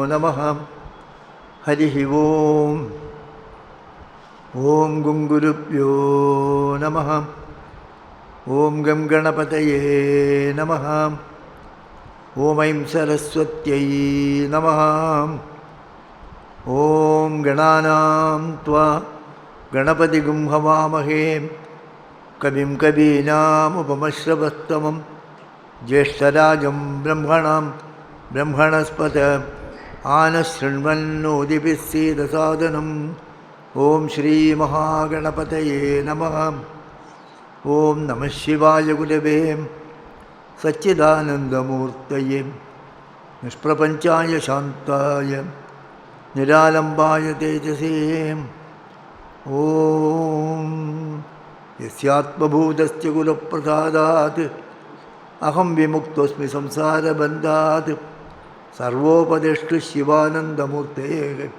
Namaha. Harihi Om. Om Gungurubhyo Namaha. Om Gam Ganapataye Namaha. Om Aim Saraswatyai Namaha. Om Gananam Tva Ganapati Gum Havamahe Kabim Kabinam Upamashravattamam Jeshtarajam Brahmanam Brahmanaspata Anasrinvannodipissida sadhanam. Om Shri Mahaganapataye Namaha. Om Namah Shivaya Gurave Satchidanandamurtaye Nishprapanchaya Shantaya Niralambaya Tejase. Om Yasyatmabhudasya Gulaprasadat Aham Vimuktosmi Samsara Bandhat Sarvopadeshtu Shivanandamurtaye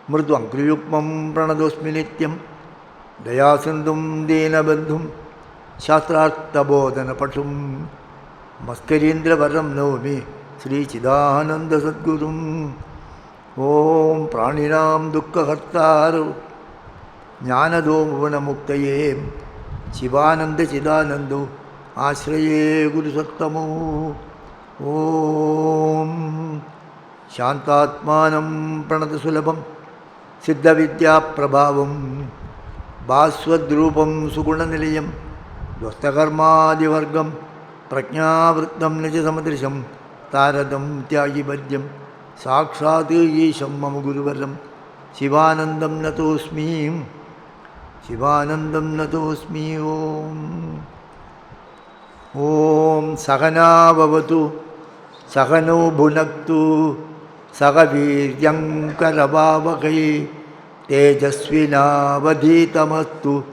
Murdvam Kriyukmam Pranadosmi Nityam Dayasandhum Dinabandhum Shastrartha Bodhana Patum Maskarindra Varam Navami Sri Chidananda Sadgurum. Om Praninam Dukkha Hartaru Jnanado Bhuvana Muktaye Shivananda Chidanando Ashraye Guru Sattamo. Om Shantatmanam Pranatasulabham Siddha Vidya Prabhavam Bhaswadrupam Sugunanilayam Dvastakarmadivargam Prajnavrittam Nijasamadrisham Taradam Tyagibhadyam Sakshati Yesham Mama Guruvaram Shivanandam Natosmi. Shivanandam Natosmi. Om Om Sakana Bhavatu Sakano Bhunaktu Sagaviryam Karavavakai Tejasvinavadhitamastu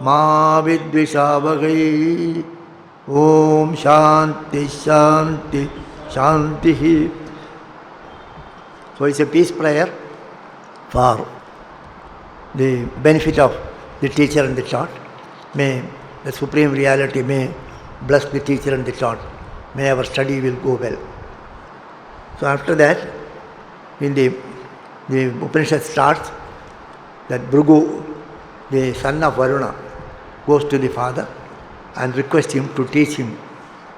Ma Vidvishavai. Om Shanti Shanti Shanti. So it's a peace prayer for the benefit of the teacher and the taught. May the Supreme Reality may bless the teacher and the taught. May our study will go well. So after that, in the Upanishad starts that Bhrigu, the son of Varuna, goes to the father and requests him to teach him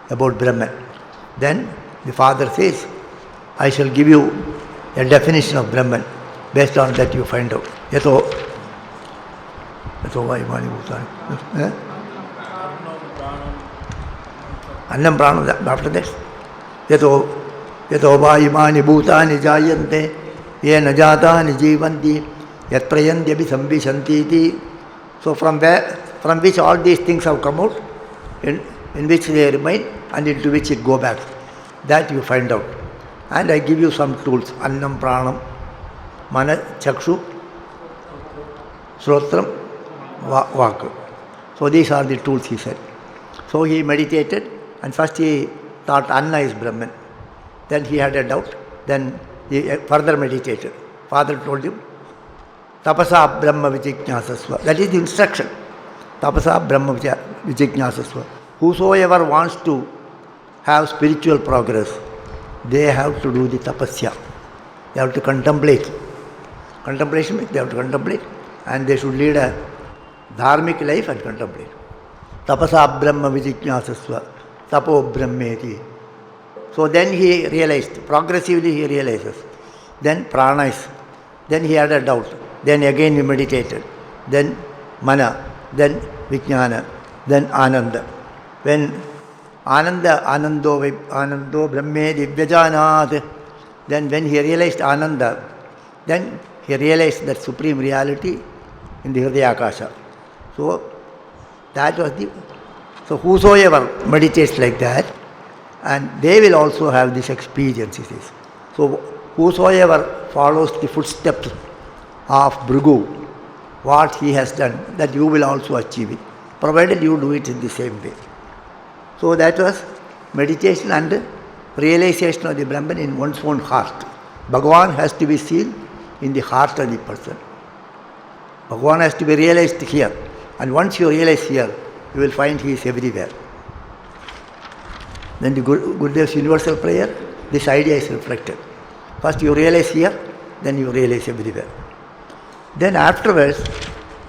about Brahman. Then the father says, I shall give you a definition of Brahman. Based on that you find out. Yato Vaimani Bhutani. Annam Pranam, after that. Yato Vaimani Bhutani Jayante Yena Jatani Jivanti Yat Prayandyabi Sambhishanti. So from which all these things have come out, in which they remain and into which it go back. That you find out. And I give you some tools. Annam Pranam, Mana, Chakshu, Srotram, Vak. So these are the tools, he said. So he meditated, and first he thought Anna is Brahman. Then he had a doubt. Then he further meditated. Father told him, Tapasa Brahma Vijijñāsasva. That is the instruction. Tapasa Brahma Vijijñāsasva. Whosoever wants to have spiritual progress, they have to do the tapasya. They have to contemplate. Contemplation means they have to contemplate, and they should lead a dharmic life and contemplate. Tapasa Brahma Vijijñāsasva. Tapo Brahmeti. So then he realized, progressively he realizes. Then pranas. Then he had a doubt. Then again he meditated. Then mana. Then vijnana. Then ananda. When Anando Brahme Divyajanat. Then when he realized Ananda, then he realized that supreme reality in the Hridayakasha. So that was so whosoever meditates like that, and they will also have this experience, he says. So whosoever follows the footsteps of Bhrigu, what he has done, that you will also achieve it, provided you do it in the same way. So that was meditation and realization of the Brahman in one's own heart. Bhagavan has to be seen in the heart of the person. Bhagavan has to be realized here. And once you realize here, you will find he is everywhere. Then the Gurudev's universal prayer, this idea is reflected. First you realize here, then you realize everywhere. Then afterwards,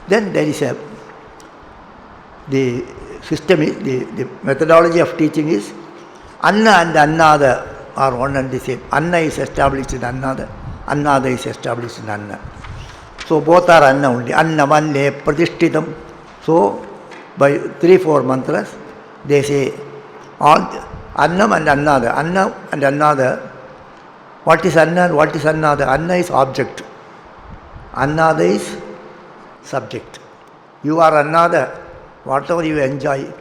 then there is the system is, the methodology of teaching is Anna and Annada are one and the same. Anna is established in Annada, Annada is established in Anna. So both are Anna only. Anna Manne Pradishtitam. So by 3-4 mantras, they say all Annam and Annada. Anna and Annada. What is Anna and what is Annada? Anna is object. Annada is subject. You are Annada. Whatever you enjoy,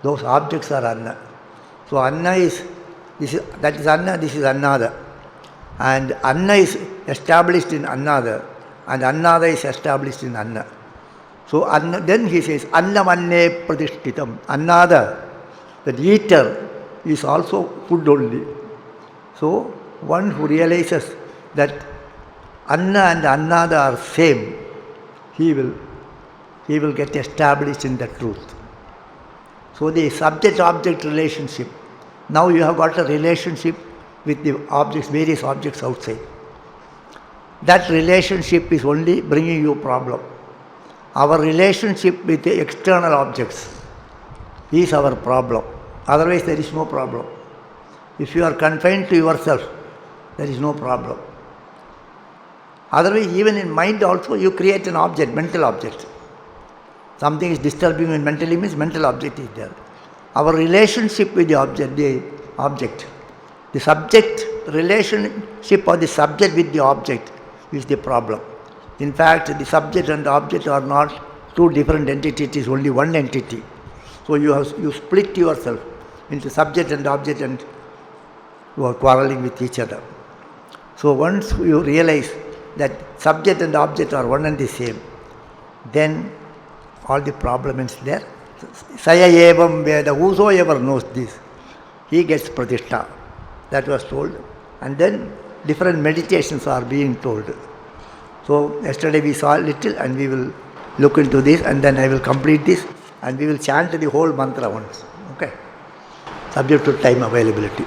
those objects are Anna. So Anna is, that is Anna, this is Annada. And Anna is established in Annada, and Annada is established in Anna. So Anna, then he says, Anna Manne Pradishtitam. Annada, that eater, is also food only. So one who realizes that Anna and Annada are same, he will get established in the truth. So the subject-object relationship. Now you have got a relationship with the objects, various objects outside. That relationship is only bringing you problem. Our relationship with the external objects is our problem. Otherwise there is no problem. If you are confined to yourself, there is no problem. Otherwise, even in mind also, you create an object, mental object. Something is disturbing you mentally means mental object is there. Our relationship with the object, the subject relationship or the subject with the object is the problem. In fact, the subject and the object are not two different entities, it is only one entity. So you split yourself into subject and object and you are quarreling with each other. So once you realize that subject and object are one and the same, then all the problem is there. Saya evam veda, whosoever knows this, he gets pratishta. That was told. And then different meditations are being told. So yesterday we saw a little and we will look into this and then I will complete this and we will chant the whole mantra once. Okay? Subject to time availability.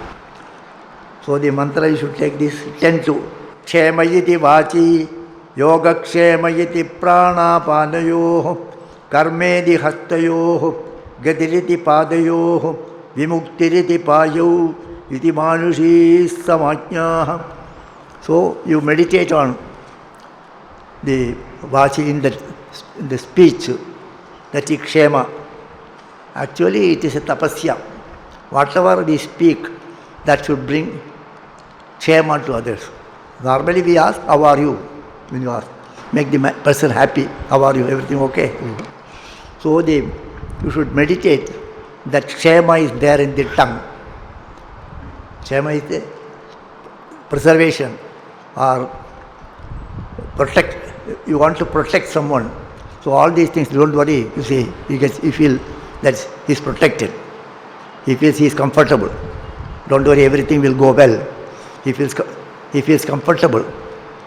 So the mantra you should take this 10-2. Kshemayiti vachi, yoga kshemayiti pranapanayoh, karmedi hastayoh, gadiriti padayoh, vimuktiriti payo, iti manushi samajnah. So you meditate on the vachi in the speech, that is kshema. Actually it is a tapasya. Whatever we speak, that should bring kshema to others. Normally we ask, how are you? When you ask, make the person happy. How are you? Everything okay? Mm-hmm. So you should meditate that kshema is there in the tongue. Kshema is the preservation or protect. You want to protect someone. So all these things, don't worry. You see, you feel that he is protected. He feels he is comfortable. Don't worry, everything will go well. He feels comfortable.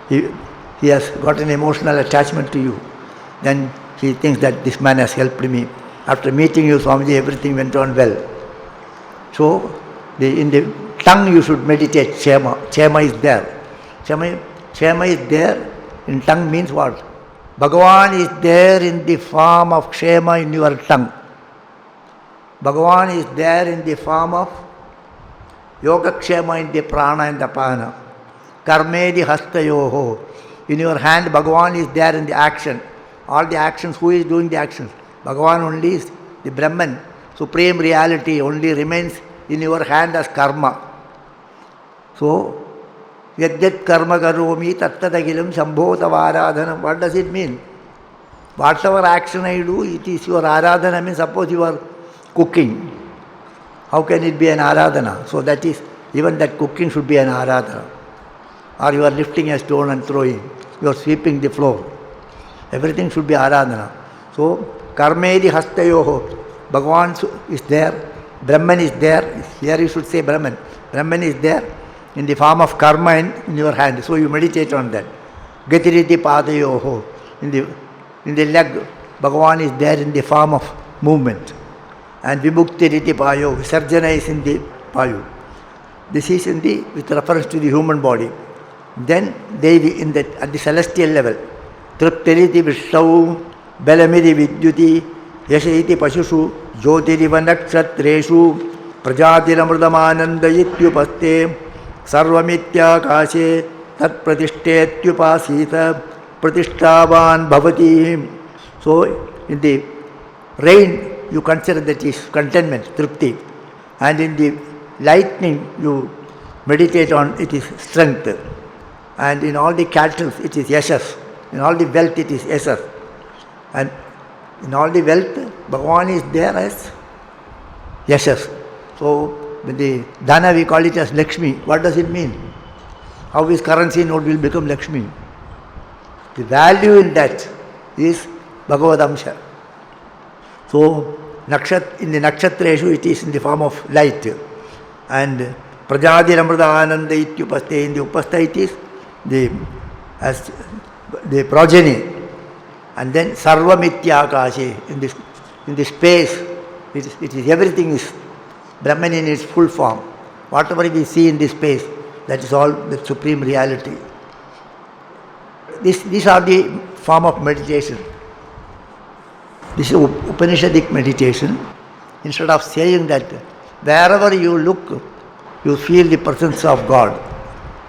He has got an emotional attachment to you. Then he thinks that this man has helped me. After meeting you, Swamiji, everything went on well. So in the tongue you should meditate kshema. Kshema is there. Kshema is there. In tongue means what? Bhagavan is there in the form of kshema in your tongue. Bhagavan is there in the form of yoga kshema in the prana and the apana. Karmedi hastayoho. In your hand, Bhagavan is there in the action. All the actions, who is doing the actions? Bhagavan only is the Brahman. Supreme reality only remains in your hand as karma. So, Yadyat karma karomi tattadagilam sambhota varadhanam. What does it mean? Whatever action I do, it is your aradhana. Means suppose you are cooking. How can it be an aradhana? So that is, even that cooking should be an aradhana. Or you are lifting a stone and throwing. You are sweeping the floor. Everything should be aradhana. So, karmedi hastayoho. Bhagavan is there. Brahman is there. Here you should say Brahman. Brahman is there in the form of karma in your hand. So you meditate on that. Gatiriti padayoho. In the leg, Bhagavan is there in the form of movement. And vimuktiriti payo. Visarjana is in the payo. This is with reference to the human body. Then Devi at the celestial level. Triptiriti Vishtau, Belamidi Vidyuti, Yashaiti Pashushu, Jyotiriva Nakshatreshu, Prajatiramrdamanandayityupaste, Sarvamitya Kashe, Tat Pratishtetyupasita, Pratishtavan Bhavati. So, in the rain, you consider that is contentment, tripti. And in the lightning, you meditate on it is strength. And in all the cattle, it is yashas. In all the wealth, it is yashas. And in all the wealth, Bhagavan is there as yashas. So, when the Dana, we call it as Lakshmi. What does it mean? How his currency note will become Lakshmi? The value in that is Bhagavadamsha. So, in the Nakshatreshu, it is in the form of light. And Prajatiramrdamanandayityupaste, in the Upasta, it is the progeny. And then Sarvamityakashe, in the space, it is everything is Brahman in its full form. Whatever we see in this space, that is all the supreme reality. These are the form of meditation. This is Upanishadic meditation. Instead of saying that wherever you look, you feel the presence of God.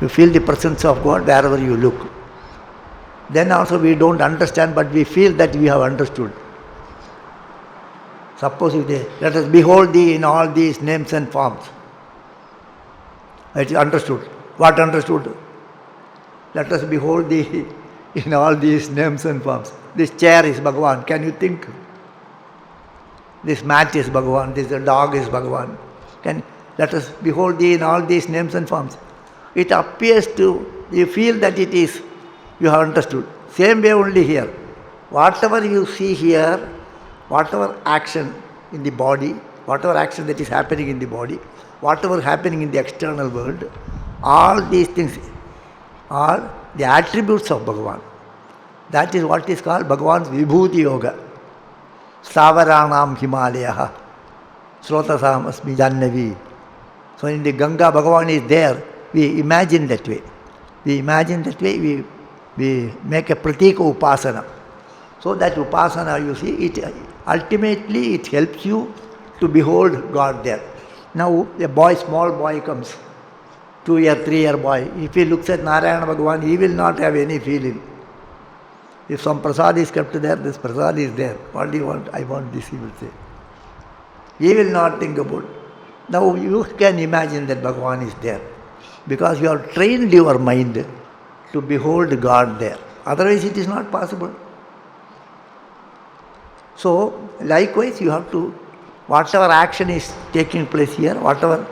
You feel the presence of God wherever you look. Then also we don't understand, but we feel that we have understood. Suppose if they, let us behold thee in all these names and forms. It is understood. What understood? Let us behold thee in all these names and forms. This chair is Bhagavan. Can you think? This mat is Bhagavan. This dog is Bhagavan. Let us behold thee in all these names and forms. It appears to, you feel that it is, you have understood. Same way only here. Whatever you see here, whatever action in the body, whatever action that is happening in the body, whatever happening in the external world, all these things are the attributes of Bhagavan. That is what is called Bhagavan's Vibhuti Yoga. Stavaranam Himalayaha, Srotasam Asmi Jannavi. So in the Ganga, Bhagavan is there. We imagine that way. We make a pratika upasana. So that upasana, you see, ultimately it helps you to behold God there. Now a small boy comes, 2-year, 3-year boy. If he looks at Narayana Bhagavan, he will not have any feeling. If some prasad is kept there, this prasad is there. What do you want? I want this, he will say. He will not think about it. Now you can imagine that Bhagavan is there. Because you have trained your mind to behold God there. Otherwise it is not possible. So, likewise you have to, whatever action is taking place here, whatever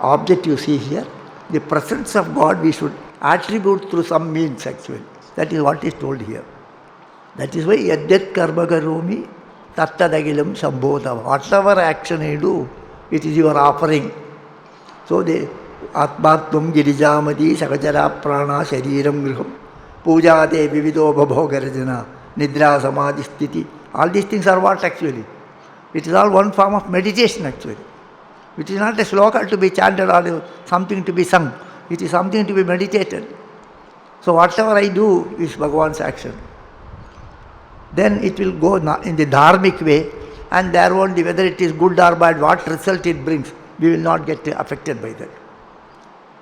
object you see here, the presence of God we should attribute through some means actually. That is what is told here. That is why Yadyat Karma Karomi Tattadagilam Sambhodava. Whatever action I do, it is your offering. So the Atmatvam Girijamadi Sakajara Prana Shariram Griham Pujate Vivido Bhabhogarajana Nidra Samadhi Sthiti. All these things are what actually? It is all one form of meditation actually. It is not a sloka to be chanted or something to be sung. It is something to be meditated. So whatever I do is Bhagavan's action. Then it will go in the dharmic way, and there won't be, whether it is good or bad, what result it brings, we will not get affected by that.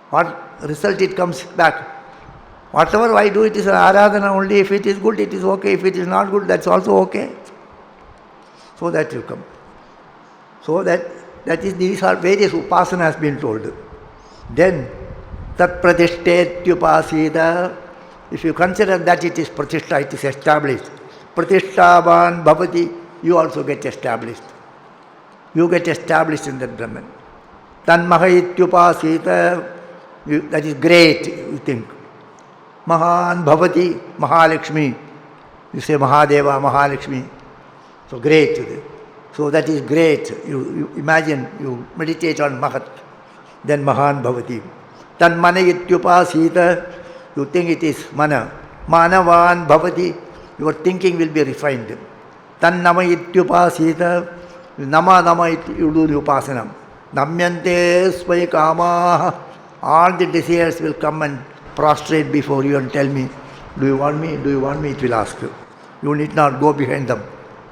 What result it comes back. Whatever I do, it is an aradhana only. If it is good, it is okay. If it is not good, that's also okay. So that will come. So that is, these are various upasana has been told. Then tat pratishtetyupasita. If you consider that it is pratishtha, it is established. Pratishtavan bhavati, you also get established. You get established in that Brahman. Tanmahayityupasita, that is great, you think. Mahan bhavati, Mahalakshmi. You say Mahadeva, Mahalakshmi. So great. So that is great. You imagine, you meditate on Mahat. Then Mahan bhavati. Tanmanayityupasita, you think it is Mana. Manavan bhavati, your thinking will be refined. Tannamayityupasita, Nama you do the upasanam. Namyante svai kama, all the desires will come and prostrate before you and tell me, do you want me? Do you want me? It will ask you. You need not go behind them.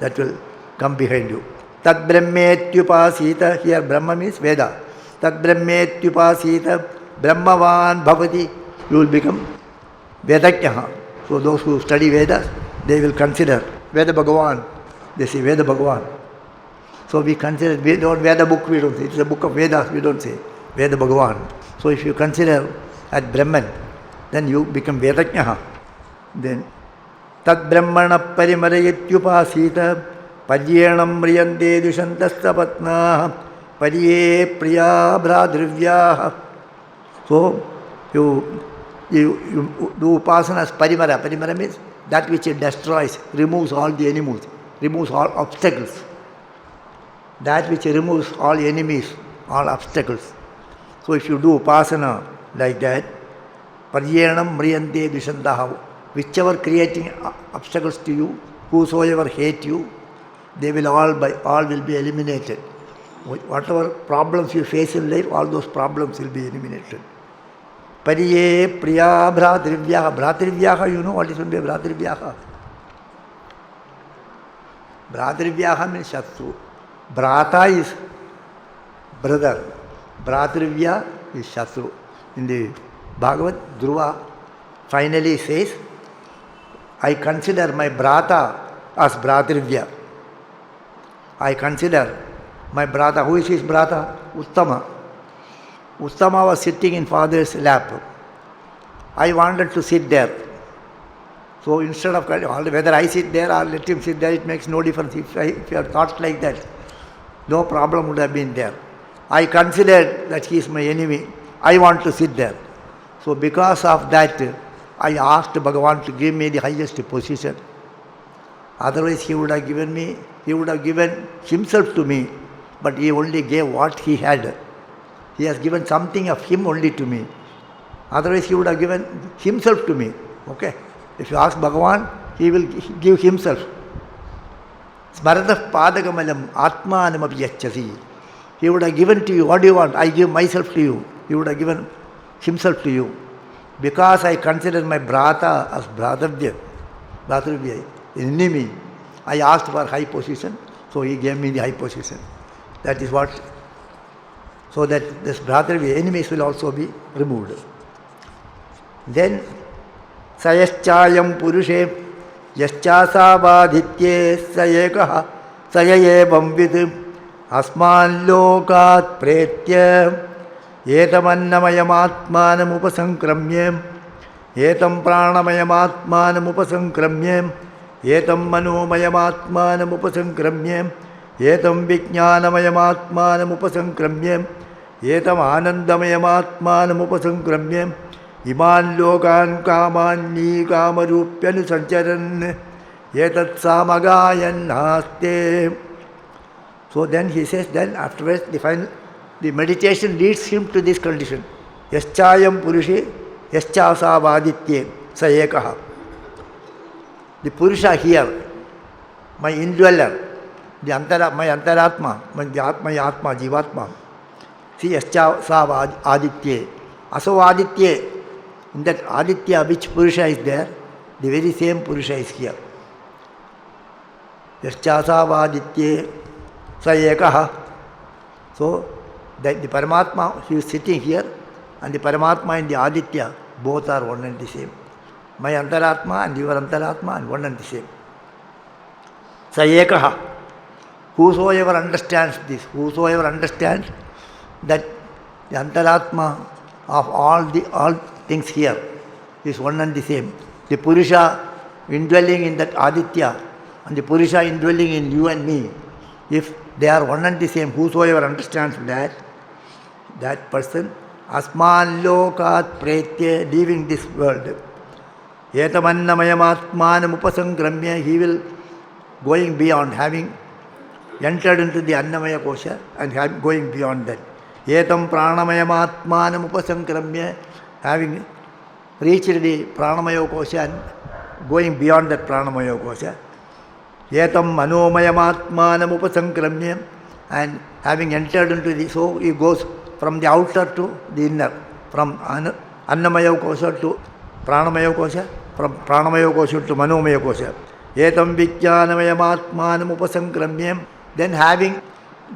That will come behind you. Tad brahmetyupasita. Here Brahma means Veda. Tad brahmetyupasita brahmavan bhavati. You will become Vedajnaha. So those who study Vedas, they will consider Veda Bhagavan. They say Veda Bhagavan. So we consider, we don't Veda book, we don't say. It's a book of Vedas, we don't say Veda Bhagavan. So if you consider at Brahman, then you become Vedajnaha. Then Tad Brahmana Parimarayityupasita Paryenam Riyante Dushantastapatnaha Pariye Priya Bhradrivyaha. So you do upasanas parimara. Parimara means that which destroys, removes all the enemies, removes all obstacles. That which removes all enemies, all obstacles. So if you do upasana like that, Paryenam Mriyante Dushantaha, whichever creating obstacles to you, whosoever hate you, they will all will be eliminated. Whatever problems you face in life, all those problems will be eliminated. Pariye Priya Bhradrivyaha. Bhradrivyaha, you know what is meant by Bhradrivyaha? Bhradrivyaha means Shatru. Bhrata is brother. Bhradrivya is Shatru. In the Bhagavad, Dhruva finally says, I consider my Bhrata as Bhradrivya. I consider my Bhrata. Who is his Bhrata? Uttama. Uttama was sitting in father's lap. I wanted to sit there. So instead of whether I sit there or let him sit there, it makes no difference. If you had thought like that, no problem would have been there. I considered that he is my enemy. I want to sit there. So because of that, I asked Bhagavan to give me the highest position. Otherwise he would have given himself to me, but he only gave what he had. He has given something of him only to me. Otherwise he would have given himself to me. Okay? If you ask Bhagavan, he will give himself. Smaratah padakamalam atmanamapi yachasi. He would have given to you, what do you want? I give myself to you. He would have given himself to you. Because I consider my Bhrata as Bhradravya, enemy, I asked for high position, so he gave me the high position. That is what, so that this Bhradravya, enemies will also be removed. Then, Sayaschayam Purushe, Yaschasa Vadhitye Sayekaha, Sayayevam Vidh, Asman Lokat Pretya, Yetamannamayam Upasankramyam, Yetam Pranamayam Upasankramyam, Yetam Manomayam Upasankramyam, Yetam Vijnanamayam Upasankramyam, Yetam Anandamayam Upasankramyam, Iman Lokan Kamanni Kamarupyanu Sancharan, Yetat Samagayan Haste. So then he says, then afterwards the meditation leads him to this condition. Yaschayam Purushe, Yaschasa Vaditye, Sayekaha. The Purusha here, my indweller, my Antaratma, my Atma, Jivatma. See, Yaschasa Aditye. Aso Aditye, in that Aditya, which Purusha is there, the very same Purusha is here. Yaschasa Vaditye, Sayekaha. So, the Paramatma, he is sitting here, and the Paramatma and the Aditya, both are one and the same. My Antaratma and your Antaratma and one and the same. Sayekaha. Whosoever understands this, whosoever understands that the Antaratma of all things here is one and the same. The Purusha indwelling in that Aditya and the Purusha indwelling in you and me, if they are one and the same, whosoever understands that person, Asman Lokat Pretya, leaving this world, Yetamannamayam Atmanam Upasankramya, he will going beyond, having entered into the Annamaya Kosha and going beyond that. Yetam Pranamayam Atmanam Upasankramya, having reached the Pranamaya Kosha and going beyond that Pranamaya Kosha. Yetam Manomayam Atmanam Upasankramya, and having entered into the, so he goes from the outer to the inner, from Annamaya kosha to Pranamaya kosha, from Pranamaya kosha to Manomaya kosha. Etam Vijnanamaya Atmanam Upasankramyam. Then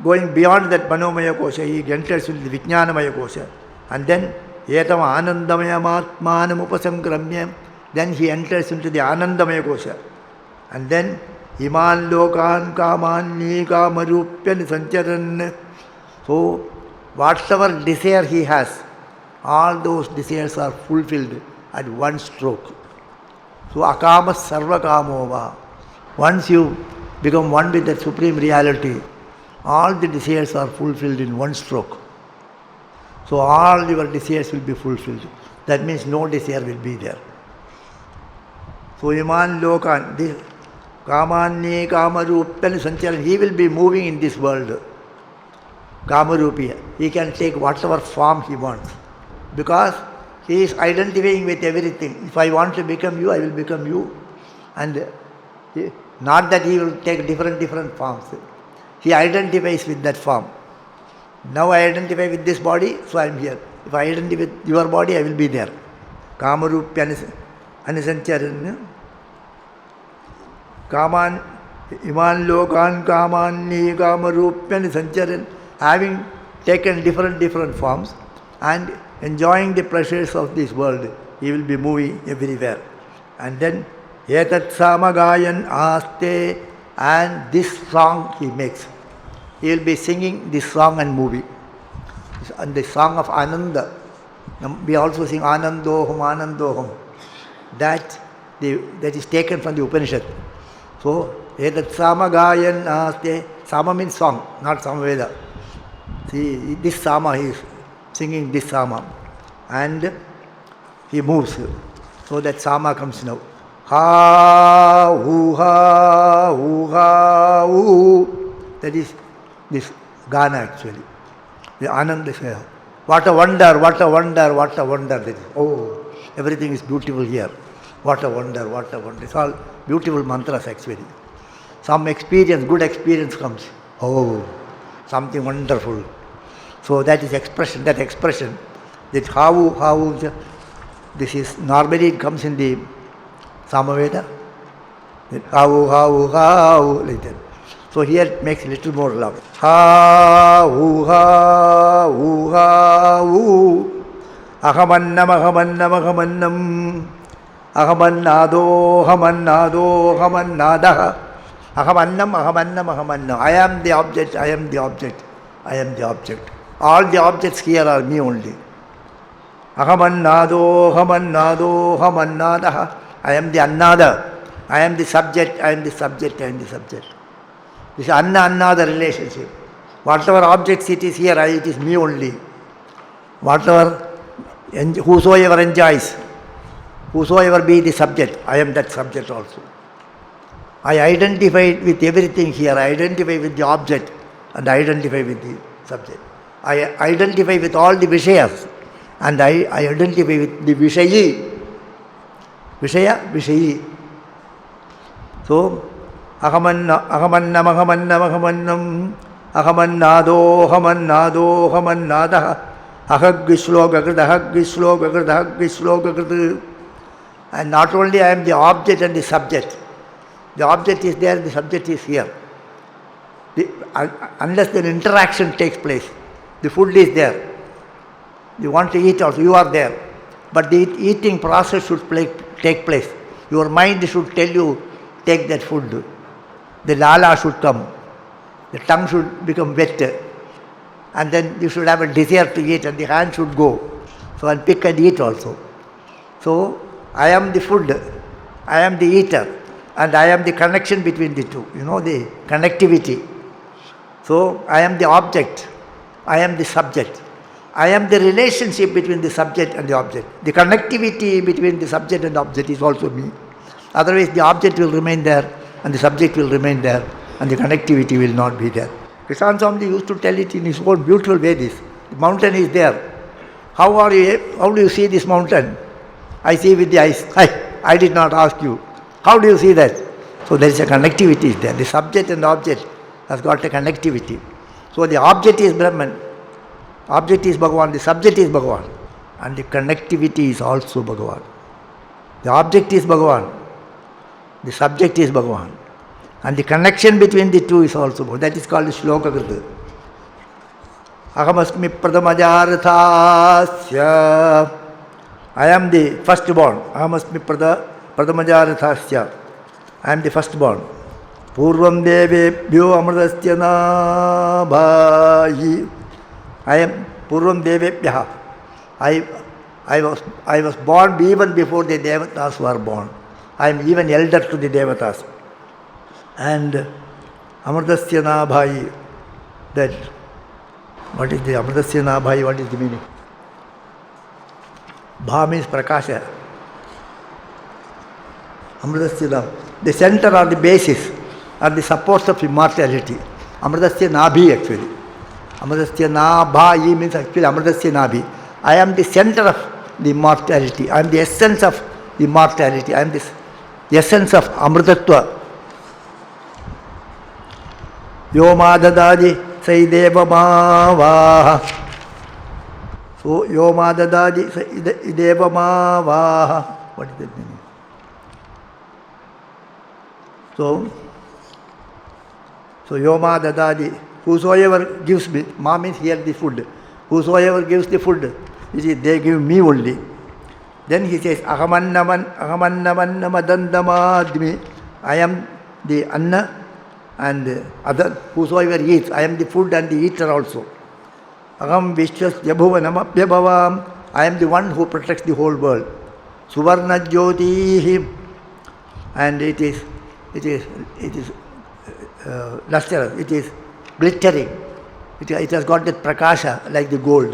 going beyond that Manomaya kosha, he enters into the Vijnanamaya kosha. And then Etam Anandamaya Atmanam Upasankramyam. Then he enters into the Anandamaya kosha. And then Iman Lokan Kamani Kamarupyan Sancharan. So whatever desire he has, all those desires are fulfilled at one stroke. So akama sarva kamova. Once you become one with that supreme reality, all the desires are fulfilled in one stroke. So all your desires will be fulfilled. That means no desire will be there. So Iman Lokan, this Kamani Kamarupyan Sancharan, he will be moving in this world. Kamarupiya. He can take whatever form he wants. Because he is identifying with everything. If I want to become you, I will become you. And not that he will take different forms. He identifies with that form. Now I identify with this body, so I am here. If I identify with your body, I will be there. Kamarupya Anisancharan. Kaman Iman Lokan Kamani Kamarupya Anisancharan. Having taken different forms and enjoying the pleasures of this world, he will be moving everywhere. And then Etat Samagayan Aste, and this song he makes. He will be singing this song and moving. And the song of Ananda. We also sing Anandoham, Anandoham. That is taken from the Upanishad. So Etat Samagayan Aste. Sama means song, not Samaveda. See, this Sama, he is singing this Sama. And he moves. So that Sama comes now. Ha, hu, ha, hu, ha, hu. That is this Gana actually. The Anand is here. What a wonder, what a wonder, what a wonder. That is. Oh, everything is beautiful here. What a wonder, what a wonder. It's all beautiful mantras actually. Some experience, good experience comes. Oh, something wonderful. So that is expression, that how, this is, normally it comes in the Samaveda. How, like that. So here it makes a little more loud. Ha, hu, ahamannam, ahamannado, ahamannadaha. Ahamannam. I am the object, I am the object, I am the object. All the objects here are me only. Ahamannado, ahamannadaha. I am the annada. I am the subject, I am the subject, I am the subject. This is anna-annada relationship. Whatever objects it is here, it is me only. Whosoever enjoys, whosoever be the subject, I am that subject also. I identify with everything here. I identify with the object and I identify with the subject. I identify with all the Vishayas and I identify with the Vishayi. Vishayi. So, ahamannam, ahamannado, ahamannadaha, ahaggishlogakrit. And not only I am the object and the subject. The object is there, the subject is here. Unless the interaction takes place, the food is there. You want to eat also, you are there. But the eating process should take place. Your mind should tell you, take that food. The lala should come. The tongue should become wet. And then you should have a desire to eat and the hand should go. So I'll pick and eat also. So I am the food, I am the eater. And I am the connection between the two, the connectivity. So, I am the object, I am the subject. I am the relationship between the subject and the object. The connectivity between the subject and the object is also me. Otherwise, the object will remain there, and the subject will remain there, and the connectivity will not be there. Krishan Swami used to tell it in his own beautiful way this. The mountain is there. How do you see this mountain? I see with the eyes. I did not ask you. How do you see that? So there is a connectivity there. The subject and the object has got a connectivity. So the object is Brahman. Object is Bhagavan. The subject is Bhagavan. and the connectivity is also Bhagavan. The object is Bhagavan, the subject is Bhagavan, and the connection between the two is also Bhagavan. That is called the Shloka Krita. Ahamasmi Pradamajarthasya. I am the firstborn. Ahamasmi Pradamajarthasya. I am the firstborn. Purvam Devebhyo Amradasya Nabhayi. I am Purvam Devebhya. I was born even before the Devatas were born. I am even elder to the Devatas. And Amradasya Nabhayi, that, what is the Amradasya Nabhayi, what is the meaning? Bha means Prakasha. Amradasya Nabhayi, the center or the basis or the supports of immortality. Amradasya Nabhi actually. Amradasya Nabhayi means actually Amradasya Nabhi. I am the center of the immortality. I am the essence of immortality. I am the essence of Amritatva. Yoma dadadi saideva mavaha. So Yoma dadadi saideva mavaha. What is that meaning? So Yoma dadadi, whosoever gives me, ma means here the food. Whosoever gives the food, they give me only. Then he says, Ahamannamannamadandhamadmi. I am the Anna and other, whosoever eats, I am the food and the eater also. Aham Vishwasya Bhuvanamapyabhavam. I am the one who protects the whole world. Suvarna Jyotihi. And it is lustrous, it is glittering. It has got that prakasha like the gold.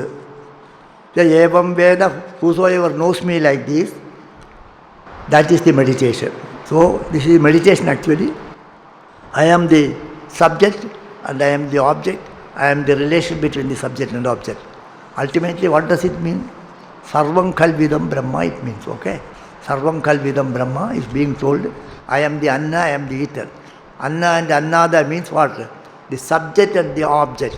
The evam Veda, whosoever knows me like this, that is the meditation. So this is meditation actually. I am the subject and I am the object. I am the relation between the subject and object. Ultimately, what does it mean? Sarvam Kalvidam Brahma it means, okay? Sarvam Kalvidam Brahma is being told, I am the Anna, I am the eater. Anna and Annada means what? The subject and the object.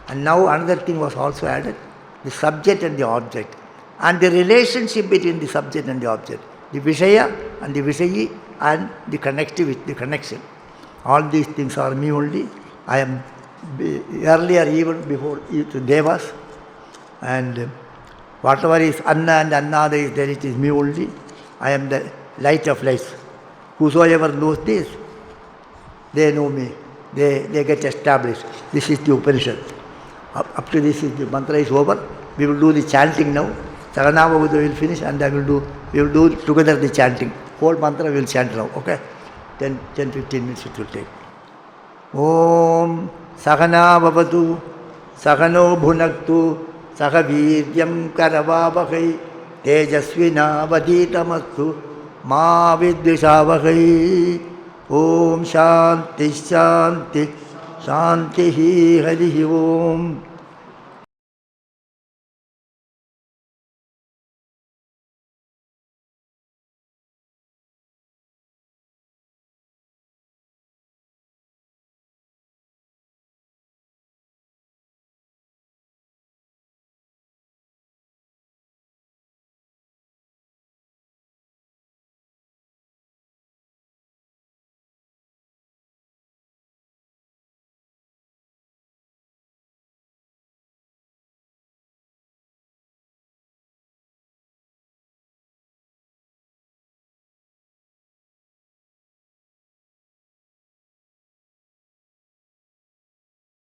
And now another thing was also added, the subject and the object. And the relationship between the subject and the object. The Vishaya and the Vishayi and the connectivity, the connection. All these things are me only. I am earlier even before the Devas. And whatever is Anna and Annada is there, it is me only. I am the light of lights. Whosoever knows this, they know me. They get established. This is the Upanishad. Up to this, the mantra is over. We will do the chanting now. Saganavabhuta will finish and we will do together the chanting. Whole mantra we will chant now. Okay? 10-15 minutes it will take. Om Saganavabhatu Sagano Bhunaktu Sagaviryam Karavavakai Tejasvina Vaditamastu Ma Vidvishavahai. Om Shanti Shanti Shanti Hari Om.